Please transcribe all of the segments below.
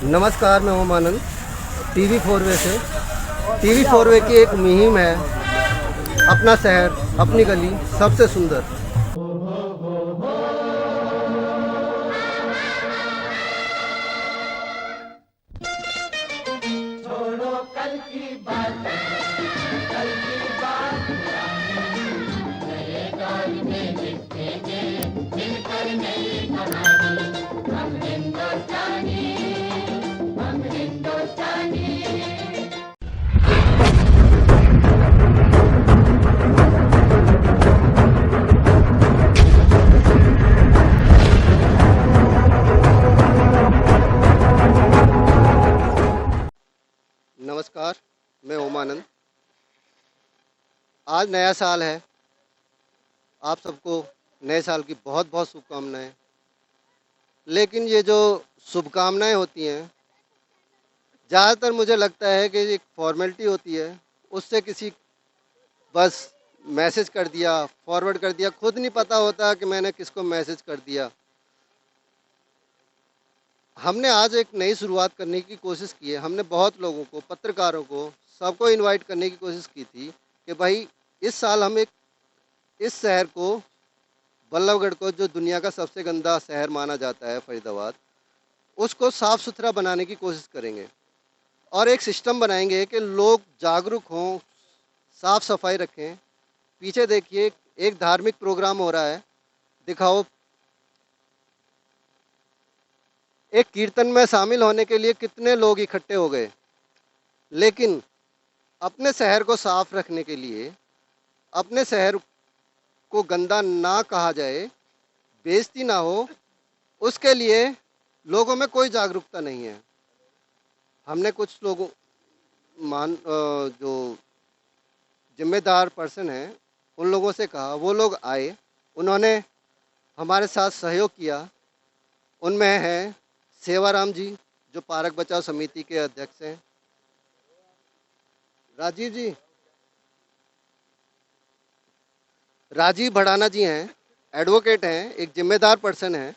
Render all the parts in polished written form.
नमस्कार, मैं ओमानंद टीवी 4 से। टीवी 4 की एक मुहिम है, अपना शहर अपनी गली सबसे सुंदर। छोड़ो कल की बात, कल की बात नए दौर में लिखेंगे मिलकर नई कहानी। हम हिंदुस्तानी, हम हिंदुस्तानी। नमस्कार, मैं ओमानंद। आज नया साल है, आप सबको नए साल की बहुत बहुत शुभकामनाएं। लेकिन ये जो शुभकामनाएं होती हैं, ज़्यादातर मुझे लगता है कि एक फॉर्मेलिटी होती है, उससे किसी बस मैसेज कर दिया, फॉरवर्ड कर दिया, खुद नहीं पता होता कि मैंने किसको मैसेज कर दिया। हमने आज एक नई शुरुआत करने की कोशिश की है। हमने बहुत लोगों को, पत्रकारों को, सबको इनवाइट करने की कोशिश की थी कि भाई इस साल हम एक इस शहर को, बल्लभगढ़ को, जो दुनिया का सबसे गंदा शहर माना जाता है फरीदाबाद, उसको साफ़ सुथरा बनाने की कोशिश करेंगे और एक सिस्टम बनाएंगे कि लोग जागरूक हों, साफ़ सफाई रखें। पीछे देखिए, एक धार्मिक प्रोग्राम हो रहा है, दिखाओ। एक कीर्तन में शामिल होने के लिए कितने लोग इकट्ठे हो गए। लेकिन अपने शहर को साफ रखने के लिए, अपने शहर को गंदा ना कहा जाए, बेइज्जती ना हो, उसके लिए लोगों में कोई जागरूकता नहीं है। हमने कुछ लोगों जो जिम्मेदार पर्सन हैं, उन लोगों से कहा, वो लोग आए, उन्होंने हमारे साथ सहयोग किया। उनमें हैं सेवाराम जी, जो पार्क बचाओ समिति के अध्यक्ष हैं, राजीव भड़ाना जी हैं, एडवोकेट हैं, एक जिम्मेदार पर्सन हैं,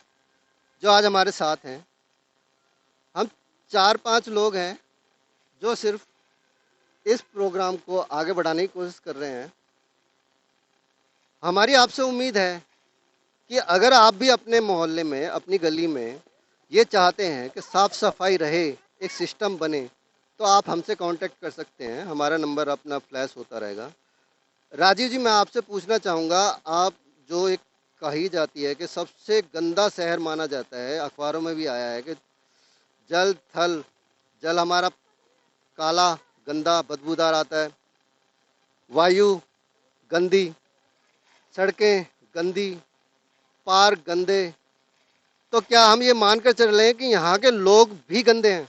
जो आज हमारे साथ हैं। हम 4-5 लोग हैं जो सिर्फ इस प्रोग्राम को आगे बढ़ाने की कोशिश कर रहे हैं। हमारी आपसे उम्मीद है कि अगर आप भी अपने मोहल्ले में, अपनी गली में ये चाहते हैं कि साफ़ सफाई रहे, एक सिस्टम बने, तो आप हमसे कांटेक्ट कर सकते हैं। हमारा नंबर अपना फ्लैश होता रहेगा। राजीव जी, मैं आपसे पूछना चाहूँगा, आप जो एक कही जाती है कि सबसे गंदा शहर माना जाता है, अखबारों में भी आया है कि जल थल, जल हमारा काला, गंदा, बदबूदार आता है, वायु गंदी, सड़कें गंदी, पार्क गंदे, तो क्या हम ये मानकर चल रहे हैं कि यहाँ के लोग भी गंदे हैं?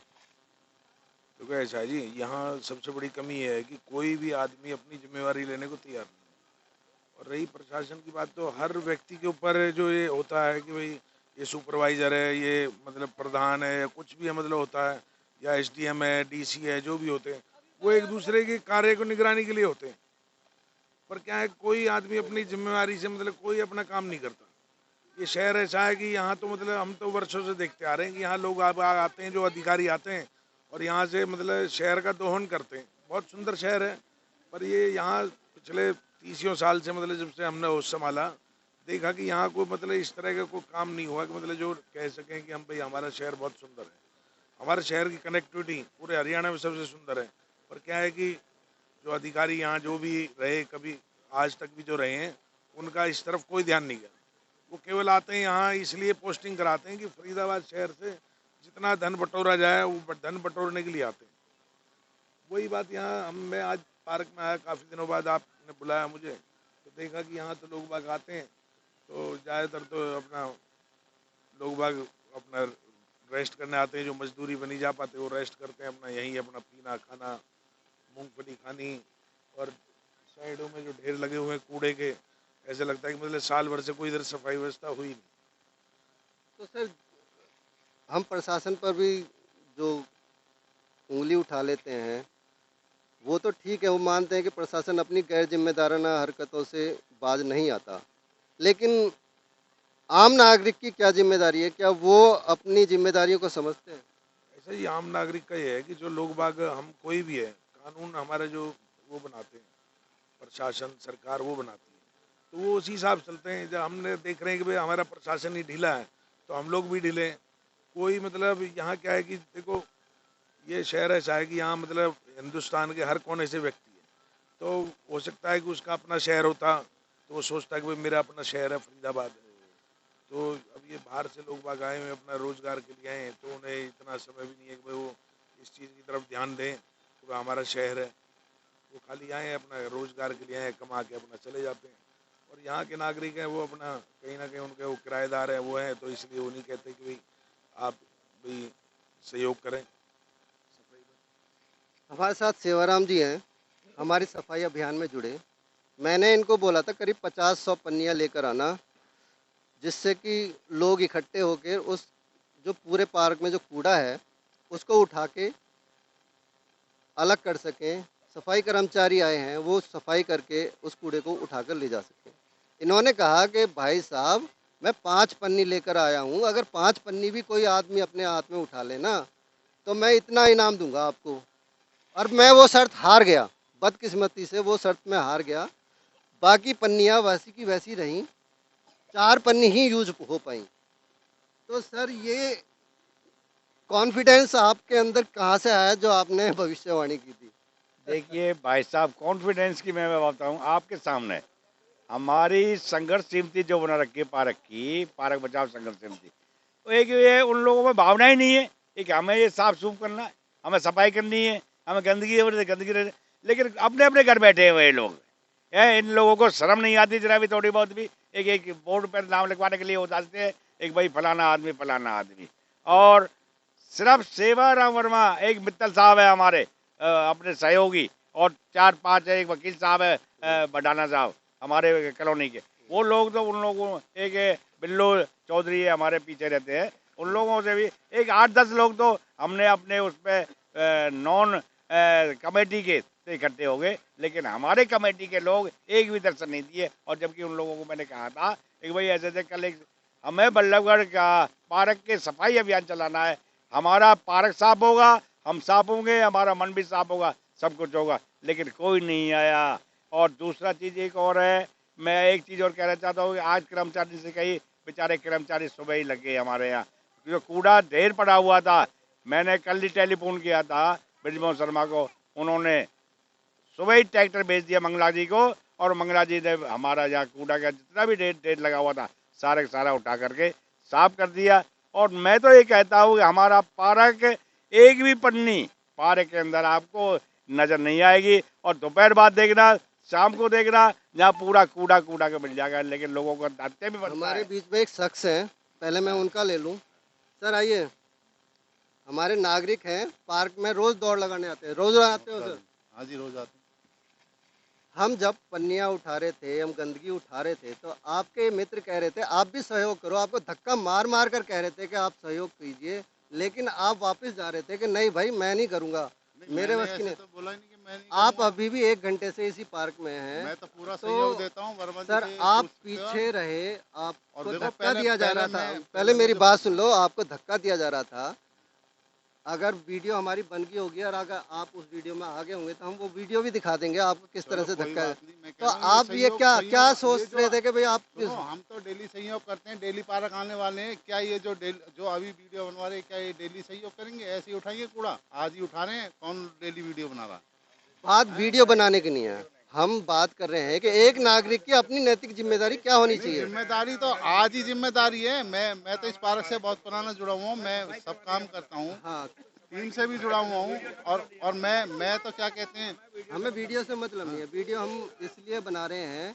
देखो ऐसा है जी, यहाँ सबसे बड़ी कमी है कि कोई भी आदमी अपनी जिम्मेवारी लेने को तैयार नहीं। और रही प्रशासन की बात, तो हर व्यक्ति के ऊपर जो ये होता है कि भाई ये सुपरवाइजर है, ये मतलब प्रधान है, या कुछ भी है मतलब होता है, या एसडीएम है, डीसी है, जो भी होते हैं, वो एक दूसरे के कार्य को निगरानी के लिए होते हैं। पर क्या है, कोई आदमी अपनी जिम्मेवारी से मतलब कोई अपना काम नहीं करता। ये शहर ऐसा है कि यहाँ तो मतलब हम तो वर्षों से देखते आ रहे हैं कि यहाँ लोग अब आते हैं, जो अधिकारी आते हैं और यहाँ से मतलब शहर का दोहन करते हैं। बहुत सुंदर शहर है, पर ये यहाँ पिछले 30 साल से मतलब जब से हमने होश संभाला, देखा कि यहाँ कोई मतलब इस तरह का कोई काम नहीं हुआ कि मतलब जो कह सकें कि हम भाई हमारा शहर बहुत सुंदर है। हमारे शहर की कनेक्टिविटी पूरे हरियाणा में सबसे सुंदर है। पर क्या है कि जो अधिकारी यहाँ जो भी रहे, कभी आज तक भी जो रहे हैं, उनका इस तरफ कोई ध्यान नहीं गया। वो केवल आते हैं यहाँ इसलिए पोस्टिंग कराते हैं कि फरीदाबाद शहर से जितना धन बटोरा जाए, वो धन बटोरने के लिए आते हैं। वही बात यहाँ मैं आज पार्क में आया, काफ़ी दिनों बाद आपने बुलाया मुझे, तो देखा कि यहाँ तो लोग बाग आते हैं, तो ज़्यादातर तो अपना लोग बाग अपना रेस्ट करने आते हैं। जो मजदूरी बनी जा पाते वो रेस्ट करते हैं, अपना यहीं अपना पीना खाना, मूंगफली खानी। और साइडों में जो ढेर लगे हुए हैं कूड़े के, ऐसे लगता है कि मतलब साल भर से कोई इधर सफाई व्यवस्था हुई नहीं। तो सर, हम प्रशासन पर भी जो उंगली उठा लेते हैं, वो तो ठीक है, वो मानते हैं कि प्रशासन अपनी गैर जिम्मेदाराना हरकतों से बाज नहीं आता। लेकिन आम नागरिक की क्या जिम्मेदारी है? क्या वो अपनी जिम्मेदारियों को समझते हैं? ऐसा ही आम नागरिक का ये है कि जो लोग बाग, हम कोई भी है, कानून हमारे जो वो बनाते हैं, प्रशासन सरकार वो बनाती है, तो वो उसी हिसाब से चलते हैं। जब हमने देख रहे हैं कि भाई हमारा प्रशासन ही ढीला है तो हम लोग भी ढीले हैं। कोई मतलब यहाँ क्या है कि देखो, ये शहर ऐसा है कि यहाँ मतलब हिंदुस्तान के हर कोने से व्यक्ति है, तो हो सकता है कि उसका अपना शहर होता तो वो सोचता है कि भाई मेरा अपना शहर है फरीदाबाद है। तो अब ये बाहर से लोग बाग आए हुए अपना रोजगार के लिए आए हैं, तो उन्हें इतना समय भी नहीं है कि भाई वो इस चीज़ की तरफ ध्यान दें कि भाई हमारा शहर है। वो खाली आए हैं अपना रोजगार के लिए, आए हैं, कमा के अपना चले जाते हैं। और यहाँ के नागरिक हैं वो अपना कहीं ना कहीं उनके वो किराएदार हैं वो हैं, तो इसलिए वो नहीं कहते कि भाई आप भाई सहयोग करें सफाई में। हमारे साथ सेवाराम जी हैं, हमारी सफाई अभियान में जुड़े। मैंने इनको बोला था करीब 50-100 पन्नियाँ लेकर आना, जिससे कि लोग इकट्ठे होकर उस जो पूरे पार्क में जो कूड़ा है उसको उठा के अलग कर सकें। सफाई कर्मचारी आए हैं वो सफाई करके उस कूड़े को उठाकर ले जा सकें। इन्होंने कहा कि भाई साहब, मैं 5 पन्नी लेकर आया हूँ, अगर 5 पन्नी भी कोई आदमी अपने हाथ में उठा लेना तो मैं इतना इनाम दूंगा आपको। और मैं वो शर्त हार गया, बदकिस्मती से वो शर्त में हार गया। बाकी पन्नियाँ वैसी की वैसी रहीं, 4 पन्नी ही यूज हो पाई। तो सर, ये कॉन्फिडेंस आपके अंदर कहाँ से आया जो आपने भविष्यवाणी की थी? देखिए भाई साहब, कॉन्फिडेंस की मैं बताऊं आपके सामने। हमारी संघर्ष समिति जो बना रखी है पार्क की, पार्क बचाओ संघर्ष समिति, तो एक ये उन लोगों में भावना ही नहीं है कि हमें ये साफ सूफ करना है, हमें सफाई करनी है, हमें गंदगी हो रही है गंदगी रहे। लेकिन अपने अपने घर बैठे हुए ये लोग हैं। इन लोगों को शर्म नहीं आती जरा भी, थोड़ी बहुत भी। एक एक बोर्ड पर नाम लिखवाने के लिए वो डालते हैं, एक भाई फलाना आदमी फलाना आदमी। और सिर्फ सेवाराम वर्मा एक मित्तल साहब है हमारे अपने सहयोगी, और 4-5 एक वकील साहब है, बडाना साहब हमारे कॉलोनी के। वो लोग तो उन लोगों, एक बिल्लो चौधरी है हमारे पीछे रहते हैं, उन लोगों से भी एक 8-10 लोग तो हमने अपने उस पर नॉन कमेटी के से इकट्ठे हो गए। लेकिन हमारे कमेटी के लोग एक भी दर्शन नहीं दिए। और जबकि उन लोगों को मैंने कहा था कि भाई ऐसे ऐसे कल एक हमें बल्लभगढ़ का पार्क के सफाई अभियान चलाना है, हमारा पार्क साफ होगा, हम साफ होंगे, हमारा मन भी साफ होगा, सब कुछ होगा। लेकिन कोई नहीं आया। और दूसरा चीज़ एक और है, मैं एक चीज़ और कहना चाहता हूँ कि आज कर्मचारी से कही, बेचारे कर्मचारी सुबह ही लग गए हमारे यहाँ। जो कूड़ा ढेर पड़ा हुआ था, मैंने कल ही टेलीफोन किया था ब्रिजमोहन शर्मा को, उन्होंने सुबह ही ट्रैक्टर भेज दिया मंगला जी को, और मंगला जी ने हमारा यहाँ कूड़ा का जितना भी ढेर ढेर लगा हुआ था सारे सारा उठा करके साफ कर दिया। और मैं तो ये कहता हूँ कि हमारा पार्क एक भी पन्नी पार्क के अंदर आपको नजर नहीं आएगी। और दोपहर बाद देखना, शाम को देखना, जहाँ पूरा कूड़ा कूड़ा का मिल जाएगा। लेकिन लोगों को दांतते भी बनता हमारे है। बीच में एक शख्स है, पहले मैं उनका ले लूं। सर आइए। हमारे नागरिक हैं, पार्क में रोज दौड़ लगाने आते हैं। रोज आते हो सर? हाँ जी, रोज आते हम जब पन्नियाँ उठा रहे थे, हम गंदगी उठा रहे थे, तो आपके मित्र कह रहे थे आप भी सहयोग करो। आपको धक्का मार मार कर कह रहे थे कि आप सहयोग कीजिए, लेकिन आप वापस जा रहे थे कि नहीं भाई मैं नहीं करूँगा, नहीं, मेरे मैंने बस की ऐसे नहीं। तो बोला ही नहीं कि मैं नहीं आप करूँगा। अभी भी 1 घंटे से इसी पार्क में हैं। मैं तो पूरा तो सहयोग देता हूँ वर्मा जी सर से आप पूछकर। पीछे रहे, और आपको देखो, धक्का दिया जा रहा था। पहले पहले मेरी मुझे- बात सुन लो, आपको धक्का दिया जा रहा था। अगर वीडियो हमारी बन गई होगी और अगर आप उस वीडियो में आगे होंगे तो हम वो वीडियो भी दिखा देंगे आपको किस तरह चलो से कोई धक्का है। बात नहीं, मैं कह तो रहा हूँ आप ये क्या क्या सोच ये रहे थे कि भाई आप सुनो, हम तो डेली सहयोग करते हैं, डेली पार्क आने वाले हैं। क्या ये जो अभी वीडियो बनवा रहे हैं, क्या ये डेली सहयोग करेंगे? ऐसे ही उठाएंगे कूड़ा? आज ही उठा रहे हैं, कौन डेली वीडियो बना रहा है? बात वीडियो बनाने की नहीं है, हम बात कर रहे हैं कि एक नागरिक की अपनी नैतिक जिम्मेदारी क्या होनी नहीं, चाहिए। जिम्मेदारी तो आज ही जिम्मेदारी है। मैं तो इस पार्क से बहुत पुराना जुड़ा हुआ हूँ, मैं सब काम करता हूँ, हाँ, टीम से भी जुड़ा हुआ हूँ। और मैं तो क्या कहते हैं, हमें वीडियो से मतलब नहीं है। वीडियो हम इसलिए बना रहे हैं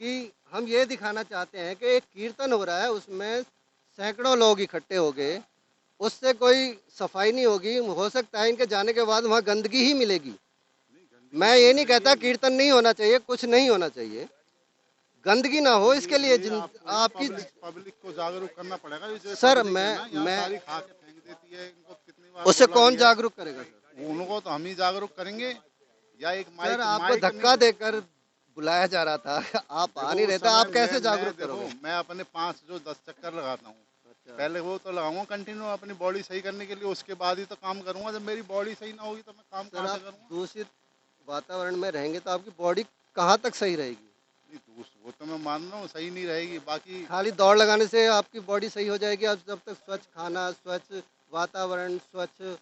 कि हम ये दिखाना चाहते हैं कि एक कीर्तन हो रहा है, उसमें सैकड़ों लोग इकट्ठे हो गए, उससे कोई सफाई नहीं होगी। हो सकता है इनके जाने के बाद वहाँ गंदगी ही मिलेगी। मैं ये नहीं कहता कीर्तन नहीं होना चाहिए, कुछ नहीं होना चाहिए, गंदगी ना हो इसके लिए आपकी। पब्लिक को जागरूक करना पड़ेगा। ये जो सर पब्लिक है ना, यहाँ मैं सारी खा के फेंक देती है। इनको कितनी बार उससे बोला कौन भी है। जागरूक करेगा सर? उनको तो हम ही जागरूक करेंगे, या एक सर माइक आपको माइक धक्का नहीं। देकर बुलाया जा रहा था, आप आ देखो, नहीं उस रहते, समय आप कैसे मैं जागरूक देखो, करोगे? मैं अपने 5 जो 10 चक्कर लगाता हूँ, पहले वो तो लगाऊंगा कंटिन्यू अपनी बॉडी सही करने के लिए, उसके बाद ही तो काम करूंगा। जब मेरी बॉडी सही ना होगी तो मैं काम सर कहाँ से आप करूंगा? दूषित वातावरण में रहेंगे तो आपकी बॉडी कहाँ तक सही रहेगी? नहीं, वो तो मैं मान रहा हूँ सही नहीं रहेगी, बाकी खाली दौड़ लगाने से आपकी बॉडी सही हो जाएगी? आप जब तक स्वच्छ खाना, स्वच्छ वातावरण, स्वच्छ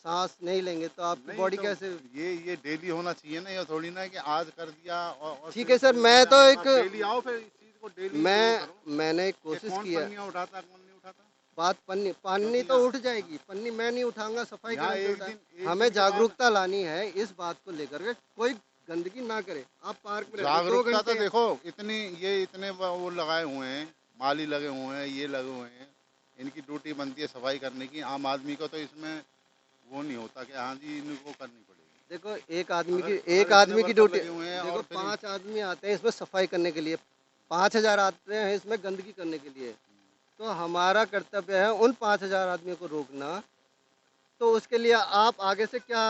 सांस नहीं लेंगे तो आपकी नहीं बॉडी तो कैसे? ये डेली होना चाहिए ना, ये थोड़ी ना है कि आज कर दिया और ठीक फिर है सर, फिर मैं तो आप एक डेली आओ, फिर इस चीज को डेली वो करो मैंने कि कोशिश कौन की है। पन्नियां उठाता कौन नहीं उठाता। बात पन्नी पन्नी क्योंकि तो यहाँ उठ जाएगी, पन्नी मैं नहीं उठाऊंगा, सफाई यहाँ कर्मचारी एक उठाए। दिन हमें के बाद जागरूकता लानी है इस बात को लेकर के कोई गंदगी ना करे। आप पार्क में रहते हो, 2 जागरूकता तो घंटे देखो, इतने वो लगाए हुए हैं, माली लगे हुए हैं, ये लगे हुए हैं, इनकी ड्यूटी बनती है सफाई करने की। आम आदमी को तो इसमें वो नहीं होता कि हाँ जी इनको करनी पड़ेगी। देखो, एक आदमी की अगर इतने वर्कर ड्यूटी, लगे हुए हैं देखो और फिर 5 आदमी आते हैं इसमें सफाई करने के लिए, 5000 आते हैं इसमें गंदगी करने के लिए। तो हमारा कर्तव्य है उन 5000 आदमियों को रोकना। तो उसके लिए आप आगे से क्या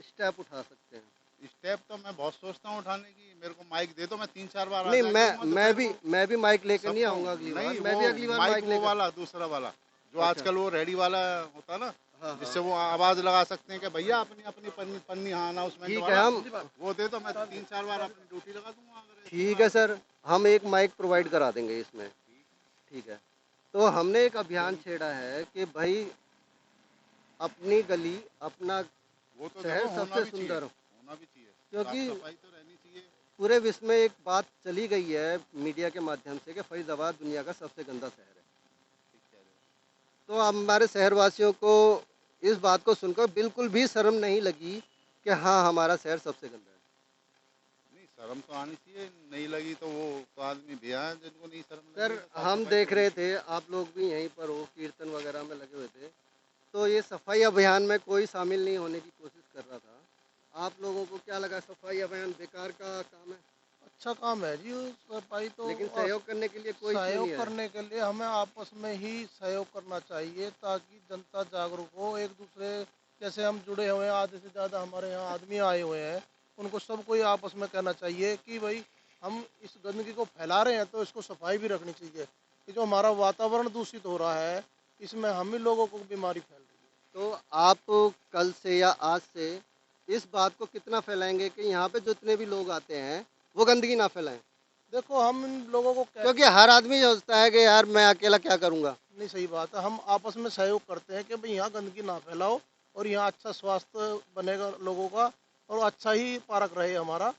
स्टेप उठा सकते हैं? स्टेप तो मैं बहुत सोचता हूँ उठाने की। मेरे को माइक दे दो, मैं 3-4 बार आ नहीं, जाया करूंगा दोपहर को। मैं भी माइक लेकर नहीं सबको आऊंगा अगली बार। नहीं, मैं वो भी अगली बार माइक माइक वो लेकर। वाला दूसरा वाला जो अच्छा। आजकल वो रेडी वाला होता ना, हाँ, जिससे हाँ। वो आवाज लगा सकते हैं कि भैया अपनी अपनी पन्नी पन्नी, हाँ अनाउंसमेंट ठीक है, वाला हम वो दे दो। मैं 3-4 बार अपनी ड्यूटी लगा दूंगा अगर ऐसी ठीक है बात सर, हम एक माइक प्रोवाइड करा देंगे इसमें। ठीक है। तो हमने एक अभियान छेड़ा है कि भाई अपनी गली, अपना वो तो शहर देखो होना सबसे भी चाहिए, सुंदर हो। होना भी चाहिए। क्योंकि साफ सफाई तो रहनी चाहिए। पूरे विश्व में एक बात चली गई है मीडिया के माध्यम से कि फरीदाबाद दुनिया का सबसे गंदा शहर है। ठीक कह रहे हो। तो हमारे शहरवासियों को इस बात को सुनकर बिल्कुल भी शर्म नहीं लगी कि हाँ, हमारा शहर सबसे गंदा है। नहीं, शर्म तो आनी चाहिए। नहीं लगी तो वो तो आदमी भी है जिनको नहीं शर्म सर, लगी, साफ हम सफाई देख तो होनी रहे चाहिए। थे आप लोग भी यहीं पर हो, कीर्तन वगैरह में लगे हुए थे। तो ये सफाई अभियान में कोई शामिल नहीं होने की कोशिश कर रहा था। आप लोगों को क्या लगा, सफाई अभियान बेकार का काम है? अच्छा काम है जी सफाई तो। लेकिन और सहयोग करने के लिए कोई क्यों नहीं सहयोग है? करने के लिए हमें आपस में ही सहयोग करना चाहिए ताकि जनता जागरूक हो एक दूसरे। जैसे हम जुड़े हुए हैं, आधे से ज़्यादा हमारे यहाँ आदमी आए हुए हैं, उनको सबको ही आपस में कहना चाहिए कि भाई हम इस गंदगी को फैला रहे हैं तो इसको सफाई भी रखनी चाहिए। कि जो हमारा वातावरण दूषित हो रहा है इसमें हम ही लोगों को बीमारी फैल रही है। तो आप कल से या आज से इस बात को कितना फैलाएंगे कि यहाँ पे जितने भी लोग आते हैं वो गंदगी ना फैलाएं? देखो हम इन लोगों को क्योंकि हर आदमी सोचता है कि यार मैं अकेला क्या करूँगा। नहीं, सही बात है। हम आपस में सहयोग करते हैं कि भाई यहाँ गंदगी ना फैलाओ और यहाँ अच्छा स्वास्थ्य बनेगा लोगों का और अच्छा ही पार्क रहे हमारा,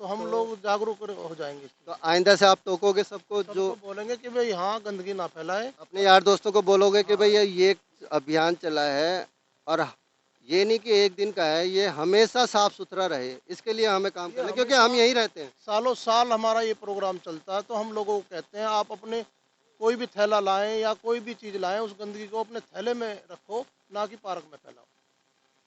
तो हम लोग जागरूक हो जाएंगे। तो आइंदा से आप टोकोगे सबको, जो सबको बोलेंगे कि भाई यहाँ गंदगी ना फैलाए। अपने यार दोस्तों को बोलोगे कि हाँ। भाई ये अभियान चला है और ये नहीं कि एक दिन का है, ये हमेशा साफ सुथरा रहे, इसके लिए हमें काम ये करना है, क्योंकि हम यहीं रहते हैं। सालों साल हमारा ये प्रोग्राम चलता है, तो हम लोगों को कहते हैं आप अपने कोई भी थैला लाएं या कोई भी चीज़ लाएं, उस गंदगी को अपने थैले में रखो, ना कि पार्क में फैलाओ।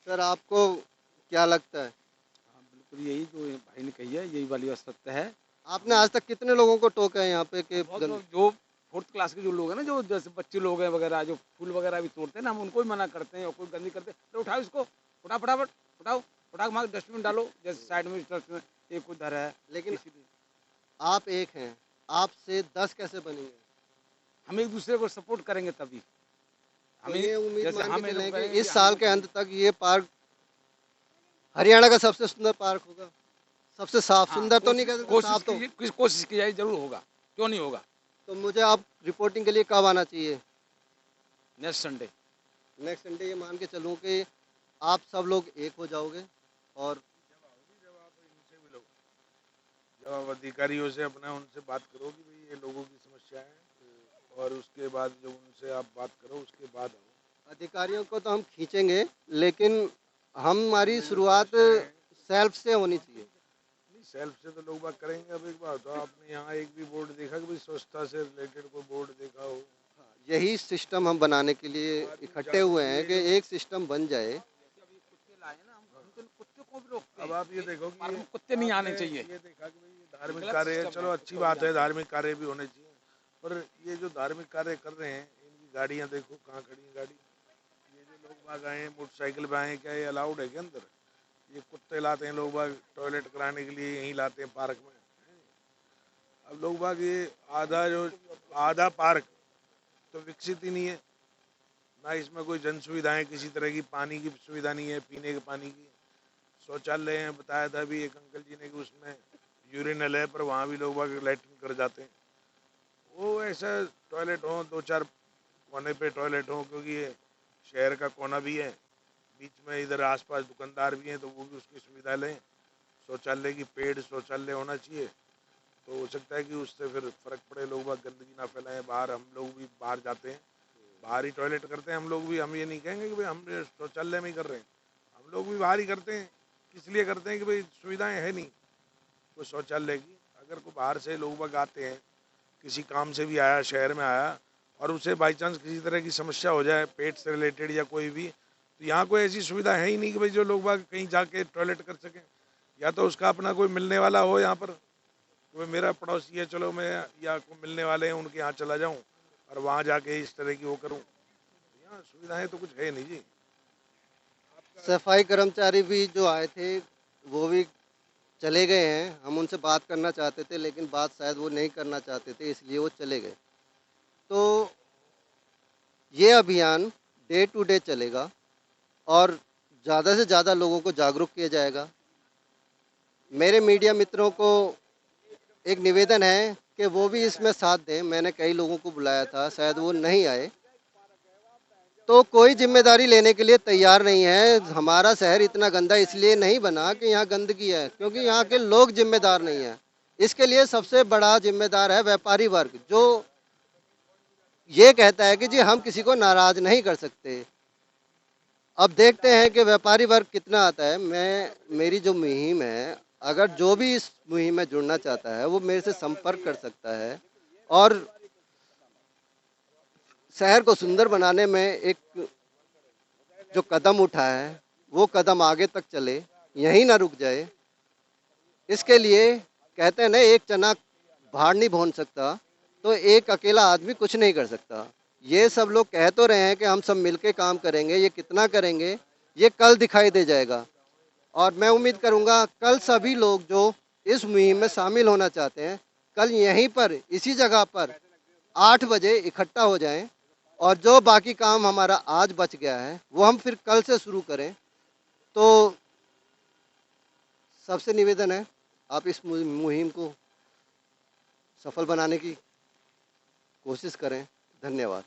सर, आपको क्या लगता है? हाँ बिल्कुल, यही जो ये भाई ने कही है यही वाली बात सत्य है। आपने आज तक कितने लोगों को टोका है यहाँ पे कि बहुत लोग जो 4th क्लास के जो लोग हैं ना, जो जैसे बच्चे लोग हैं वगैरह, जो फूल वगैरह भी तोड़ते हैं ना, हम उनको भी मना करते हैं और कोई गंदी करते हैं तो उठाओ इसको, उठा फटाफट उठाओ, उठा के डस्टबिन डालो, जैसे साइड में डस्टबिन एक उधर है। लेकिन इसीलिए आप एक हैं, आपसे 10 कैसे बनेंगे? हम एक दूसरे को सपोर्ट करेंगे तभी तो ये उम्मीद जैसे मान हम के ये लोग चलें कि करेंगे इस कि साल हम के अंत तक ये पार्क हरियाणा का सबसे सुंदर पार्क होगा, सबसे साफ। हाँ, सुंदर तो नहीं कह सकते, कोशिश साफ तो। कोशिश की जाए, जरूर होगा, क्यों नहीं होगा। तो मुझे आप रिपोर्टिंग के लिए कब आना चाहिए? Next Sunday. नेक्स्ट संडे ये मान के चलूँ कि आप सब लोग एक हो जाओगे और जब आप अधिकारियों से अपना उनसे बात करो कि भाई ये लोगों की समस्या है, और उसके बाद जब उनसे आप बात करो उसके बाद आओ। अधिकारियों को तो हम खींचेंगे, लेकिन हमारी शुरुआत सेल्फ से होनी चाहिए। नहीं, सेल्फ से तो लोग बात करेंगे। अब एक बात तो आपने यहाँ एक भी बोर्ड देखा कि भाई स्वच्छता से रिलेटेड कोई बोर्ड देखा हो? यही सिस्टम हम बनाने के लिए इकट्ठे हुए हैं कि एक सिस्टम बन जाए। अब आप ये देखो कि पार्क में कुत्ते नहीं आने आपने चाहिए। ये देखा कि भाई ये धार्मिक कार्य है, चलो अच्छी बात है, धार्मिक कार्य भी होने चाहिए, पर ये जो धार्मिक कार्य कर रहे हैं इनकी गाड़ियाँ देखो कहाँ खड़ी है गाड़ी। ये जो लोग बाग आए हैं मोटरसाइकिल पे आए हैं, क्या ये अलाउड है के अंदर? ये कुत्ते लाते हैं लोग बाग टॉयलेट कराने के लिए, यहीं लाते हैं पार्क में। अब लोग बाग ये आधा पार्क तो विकसित ही नहीं है, ना इसमें कोई जन सुविधाएं, किसी तरह की पानी की सुविधा नहीं है, पीने के पानी की। शौचालय हैं, बताया था अभी एक अंकल जी ने कि उसमें यूरिनल है, पर वहाँ भी लोग बाग लैट्रिन कर जाते हैं। वो ऐसा टॉयलेट हो, 2-4 कोने पे टॉयलेट हो, क्योंकि ये शहर का कोना भी है, बीच में इधर आसपास दुकानदार भी हैं, तो वो भी उसकी सुविधा लें। शौचालय की पेड शौचालय होना चाहिए, तो हो सकता है कि उससे फिर फर्क पड़े, लोग बाग गंदगी ना फैलाएं। बाहर हम लोग भी बाहर जाते हैं, बाहर ही टॉयलेट करते हैं हम लोग भी। हम ये नहीं कहेंगे कि भाई हम शौचालय में ही कर रहे हैं, हम लोग भी बाहर ही करते हैं। किस लिए करते हैं कि भाई सुविधाएं है नहीं कोई शौचालय की। अगर कोई बाहर से लोग बाग आते हैं, किसी काम से भी आया, शहर में आया, और उसे बाई चांस किसी तरह की समस्या हो जाए पेट से रिलेटेड या कोई भी, तो यहाँ कोई ऐसी सुविधा है ही नहीं कि भाई जो लोग बाग कहीं जाके टॉयलेट कर सकें। या तो उसका अपना कोई मिलने वाला हो यहाँ पर, तो मेरा पड़ोसी है, चलो मैं या कोई मिलने वाले हैं उनके यहाँ चला जाऊँ और वहाँ जाके इस तरह की वो करूँ। यहाँ सुविधाएं तो कुछ है नहीं जी। सफाई कर्मचारी भी जो आए थे वो भी चले गए हैं। हम उनसे बात करना चाहते थे, लेकिन बात शायद वो नहीं करना चाहते थे, इसलिए वो चले गए। तो ये अभियान डे टू डे चलेगा और ज़्यादा से ज़्यादा लोगों को जागरूक किया जाएगा। मेरे मीडिया मित्रों को एक निवेदन है कि वो भी इसमें साथ दें। मैंने कई लोगों को बुलाया था, शायद वो नहीं आए, तो कोई जिम्मेदारी लेने के लिए तैयार नहीं है। हमारा शहर इतना गंदा इसलिए नहीं बना कि यहाँ गंदगी है, क्योंकि यहाँ के लोग जिम्मेदार नहीं हैं। इसके लिए सबसे बड़ा जिम्मेदार है व्यापारी वर्ग, जो ये कहता है कि जी हम किसी को नाराज नहीं कर सकते। अब देखते हैं कि व्यापारी वर्ग कितना आता है। मेरी जो मुहिम है, अगर जो भी इस मुहिम में जुड़ना चाहता है वो मेरे से संपर्क कर सकता है और शहर को सुंदर बनाने में एक जो कदम उठा है वो कदम आगे तक चले, यहीं ना रुक जाए। इसके लिए कहते हैं ना, एक चना भार नहीं भोन सकता, तो एक अकेला आदमी कुछ नहीं कर सकता। ये सब लोग कह तो रहे हैं कि हम सब मिलके काम करेंगे, ये कितना करेंगे ये कल दिखाई दे जाएगा। और मैं उम्मीद करूंगा कल सभी लोग जो इस मुहिम में शामिल होना चाहते हैं, कल यहीं पर इसी जगह पर 8 बजे इकट्ठा हो जाएं और जो बाकी काम हमारा आज बच गया है वो हम फिर कल से शुरू करें। तो सबसे निवेदन है, आप इस मुहिम को सफल बनाने की कोशिश करें। धन्यवाद।